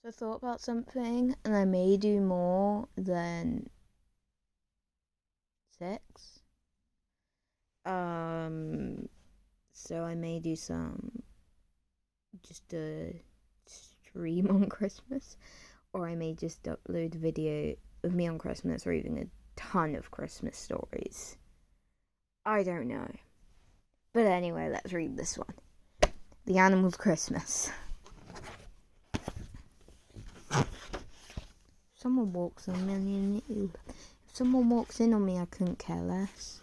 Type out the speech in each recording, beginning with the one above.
So I thought about something and I may do more than 6. So I may do just a stream on Christmas, or I may just upload a video of me on Christmas reading a ton of Christmas stories. I don't know. But anyway, let's read this one. The Animal's Christmas. Someone walks on me. If someone walks in on me, I couldn't care less.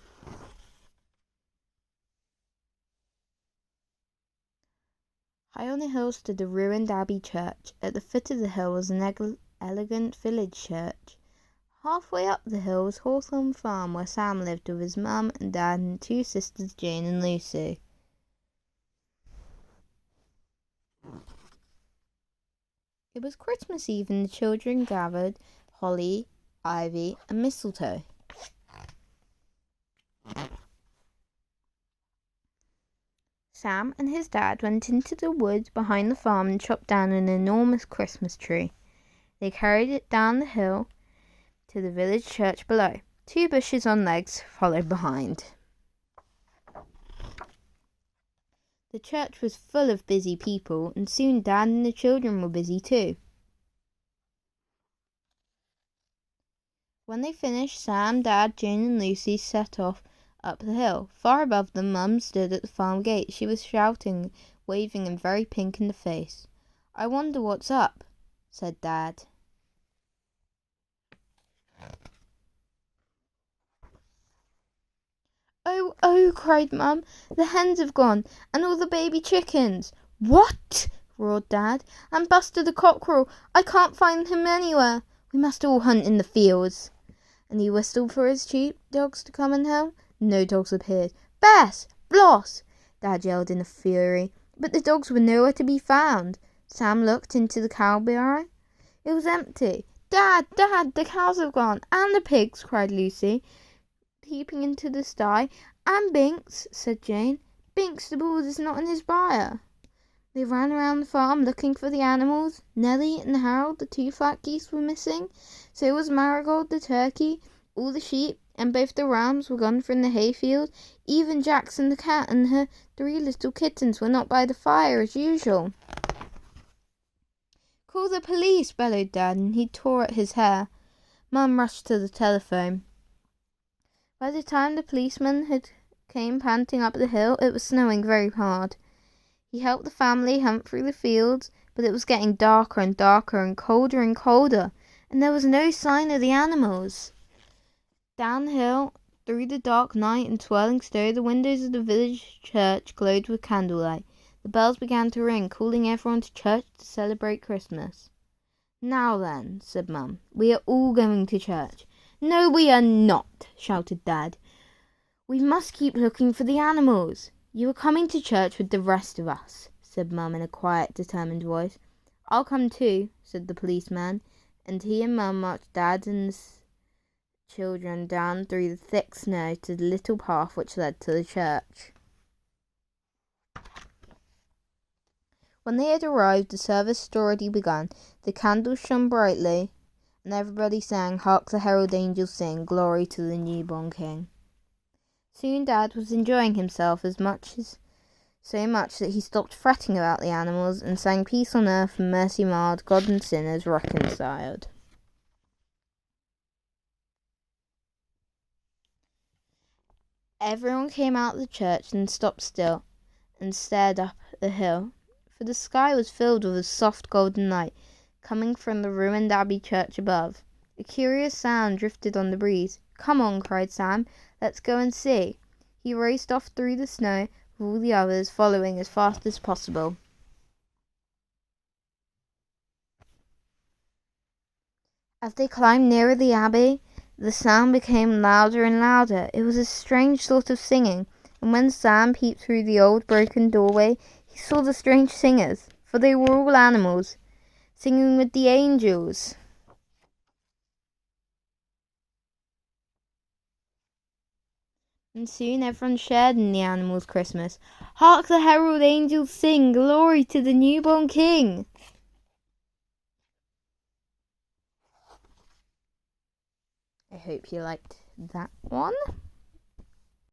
High on a hill stood the ruined abbey church. At the foot of the hill was an elegant village church. Halfway up the hill was Hawthorne Farm, where Sam lived with his mum and dad and 2 sisters, Jane and Lucy. It was Christmas Eve and the children gathered holly, ivy and mistletoe. Sam and his dad went into the woods behind the farm and chopped down an enormous Christmas tree. They carried it down the hill to the village church below. 2 bushes on legs followed behind. The church was full of busy people, and soon Dad and the children were busy too. When they finished, Sam, Dad, Jane and Lucy set off up the hill. Far above them, Mum stood at the farm gate. She was shouting, waving and very pink in the face. "I wonder what's up," said Dad. "Oh, oh," cried Mum. "The hens have gone, and all the baby chickens." "What?" roared Dad. "And Buster the Cockerel. I can't find him anywhere. We must all hunt in the fields." And he whistled for his sheepdogs to come and help. No dogs appeared. "Bess! Bloss!" Dad yelled in a fury, but the dogs were nowhere to be found. Sam looked into the cow byre. It was empty. "Dad! Dad! The cows have gone, and the pigs!" cried Lucy, peeping into the sty. "And Binks," said Jane. "Binks the bald is not in his byre." They ran around the farm looking for the animals. Nellie and Harold, the 2 fat geese, were missing. So was Marigold the turkey. All the sheep and both the rams were gone from the hayfield. Even Jackson the cat and her 3 little kittens were not by the fire as usual. "Call the police!" bellowed Dad, and he tore at his hair. Mum rushed to the telephone. By the time the policeman came panting up the hill, it was snowing very hard. He helped the family hunt through the fields, but it was getting darker and darker and colder, and there was no sign of the animals. Down the hill, through the dark night and swirling snow, the windows of the village church glowed with candlelight. The bells began to ring, calling everyone to church to celebrate Christmas. "Now then," said Mum, "we are all going to church." "No, we are not," shouted Dad. "We must keep looking for the animals." "You are coming to church with the rest of us," said Mum in a quiet, determined voice. "I'll come too," said the policeman, and he and Mum marched Dad and the children down through the thick snow to the little path which led to the church. When they had arrived, the service had already begun. The candles shone brightly, and everybody sang, "Hark the herald angels sing, glory to the newborn King." Soon Dad was enjoying himself so much that he stopped fretting about the animals and sang "Peace on earth and mercy mild, God and sinners reconciled." Everyone came out of the church and stopped still and stared up the hill, for the sky was filled with a soft golden light coming from the ruined abbey church above. A curious sound drifted on the breeze. "Come on," cried Sam. "Let's go and see." He raced off through the snow, with all the others following as fast as possible. As they climbed nearer the abbey, the sound became louder and louder. It was a strange sort of singing, and when Sam peeped through the old broken doorway, he saw the strange singers, for they were all animals, singing with the angels. And soon everyone shared in the animals' Christmas. "Hark the herald angels sing, glory to the newborn King." hope you liked that one.